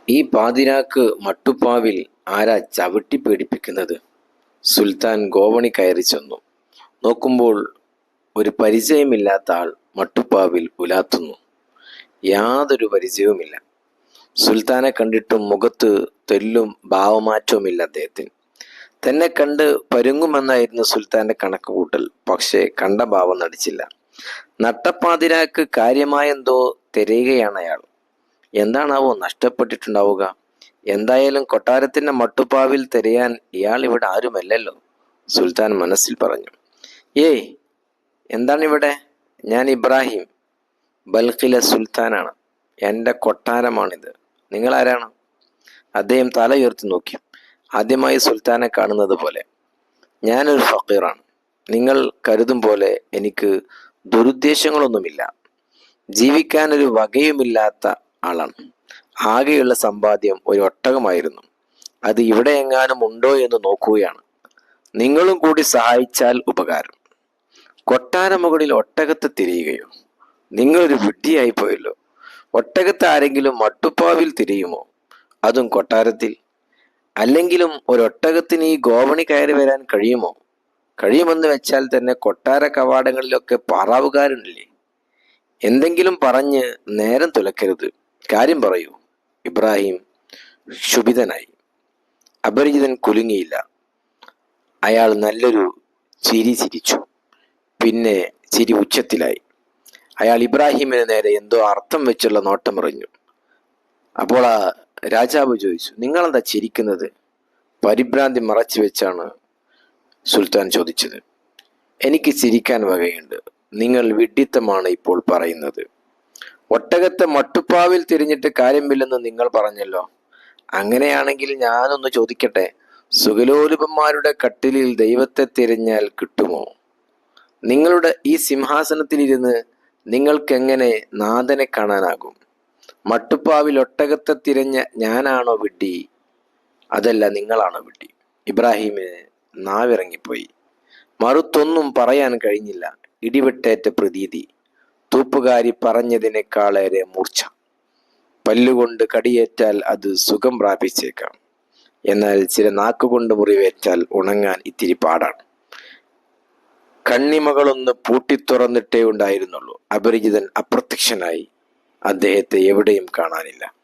ഈ പാതിരാക്ക് മട്ടുപ്പാവിൽ ആരാ ചവിട്ടി പേടിപ്പിക്കുന്നത്? സുൽത്താൻ ഗോവണി കയറി ചെന്നു. നോക്കുമ്പോൾ ഒരു പരിചയമില്ലാത്ത ആൾ മട്ടുപ്പാവിൽ ഉലാത്തുന്നു. യാതൊരു പരിചയവുമില്ല. സുൽത്താനെ കണ്ടിട്ടും മുഖത്ത് തെല്ലും ഭാവമാറ്റവുമില്ല അദ്ദേഹത്തിന്. തന്നെ കണ്ട് പരുങ്ങുമെന്നായിരുന്നു സുൽത്താന്റെ കണക്കുകൂട്ടൽ. പക്ഷേ കണ്ട ഭാവം നടിച്ചില്ല. നട്ടപ്പാതിരാക്ക് കാര്യമായെന്തോ തിരയുകയാണ് അയാൾ. എന്താണാവോ നഷ്ടപ്പെട്ടിട്ടുണ്ടാവുക? എന്തായാലും കൊട്ടാരത്തിന്റെ മട്ടുപ്പാവിൽ തിരയാൻ ഇയാൾ ഇവിടെ ആരുമല്ലല്ലോ, സുൽത്താൻ മനസ്സിൽ പറഞ്ഞു. ഏയ്, എന്താണിവിടെ? ഞാൻ ഇബ്രാഹിം, ബൽഖിലെ സുൽത്താനാണ്. എൻ്റെ കൊട്ടാരമാണിത്. നിങ്ങൾ ആരാണ്? അദ്ദേഹം തല ഉയർത്തി നോക്കി. ആദ്യമായി സുൽത്താനെ കാണുന്നത് പോലെ. ഞാനൊരു ഫക്കീറാണ്. നിങ്ങൾ കരുതും പോലെ എനിക്ക് ദുരുദ്ദേശങ്ങളൊന്നുമില്ല. ജീവിക്കാനൊരു വകയുമില്ലാത്ത ആളാണ്. ആകെയുള്ള സമ്പാദ്യം ഒരു ഒട്ടകമായിരുന്നു. അത് ഇവിടെ എങ്ങാനും ഉണ്ടോ എന്ന് നോക്കുകയാണ്. നിങ്ങളും കൂടി സഹായിച്ചാൽ ഉപകാരം. കൊട്ടാരമുകളിൽ ഒട്ടകത്തെ തിരയുകയോ? നിങ്ങളൊരു വിഡ്ഢിയായി പോയല്ലോ. ഒട്ടകത്തെ ആരെങ്കിലും മട്ടുപ്പാവിൽ തിരയുമോ? അതും കൊട്ടാരത്തിൽ? അല്ലെങ്കിലും ഒരൊട്ടകത്തിന് ഈ ഗോവണി കയറി വരാൻ കഴിയുമോ? കഴിയുമെന്ന് വെച്ചാൽ തന്നെ കൊട്ടാര കവാടങ്ങളിലൊക്കെ പാറാവുകാരുന്നില്ലേ? എന്തെങ്കിലും പറഞ്ഞ് നേരം തുലക്കരുത്. കാര്യം പറയൂ. ഇബ്രാഹിം ക്ഷുഭിതനായി. അപരിചിതൻ കുലുങ്ങിയില്ല. അയാൾ നല്ലൊരു ചിരി ചിരിച്ചു. പിന്നെ ചിരി ഉച്ചത്തിലായി. അയാൾ ഇബ്രാഹിമിന് നേരെ എന്തോ അർത്ഥം വെച്ചുള്ള നോട്ടം എറിഞ്ഞു. അപ്പോൾ ആ രാജാവ് ചോദിച്ചു, നിങ്ങളെന്താ ചിരിക്കുന്നത്? പരിഭ്രാന്തി മറച്ചു വെച്ചാണ് സുൽത്താൻ ചോദിച്ചത്. എനിക്ക് ചിരിക്കാൻ വകയുണ്ട്. നിങ്ങൾ വിഡ്ഢിത്തമാണ് ഇപ്പോൾ പറയുന്നത്. ഒട്ടകത്തെ മട്ടുപ്പാവിൽ തിരിഞ്ഞിട്ട് കാര്യമില്ലെന്ന് നിങ്ങൾ പറഞ്ഞല്ലോ. അങ്ങനെയാണെങ്കിൽ ഞാനൊന്ന് ചോദിക്കട്ടെ, സുഖലോലുപന്മാരുടെ കട്ടിലിൽ ദൈവത്തെ തിരഞ്ഞാൽ കിട്ടുമോ? നിങ്ങളുടെ ഈ സിംഹാസനത്തിലിരുന്ന് നിങ്ങൾക്കെങ്ങനെ നാഥനെ കാണാനാകും? മട്ടുപ്പാവിൽ ഒട്ടകത്തെ തിരഞ്ഞ ഞാനാണോ വിഡ്ഢി? അതല്ല, നിങ്ങളാണോ വിഡ്ഢി? ഇബ്രാഹിമിന് നാവിറങ്ങിപ്പോയി. മറുത്തൊന്നും പറയാൻ കഴിഞ്ഞില്ല. ഇടിവെട്ടേറ്റ പ്രതീതി. തൂപ്പുകാരി പറഞ്ഞതിനേക്കാളേറെ മൂർച്ച. പല്ലുകൊണ്ട് കടിയേറ്റാൽ അത് സുഖം പ്രാപിച്ചേക്കാം. എന്നാൽ ചില നാക്കുകൊണ്ട് മുറിവേറ്റാൽ ഉണങ്ങാൻ ഇത്തിരി പാടാണ്. കണ്ണിമകളൊന്ന് പൂട്ടിത്തുറന്നിട്ടേ ഉണ്ടായിരുന്നുള്ളൂ. അപരിചിതൻ അപ്രത്യക്ഷനായി. അദ്ദേഹത്തെ എവിടെയും കാണാനില്ല.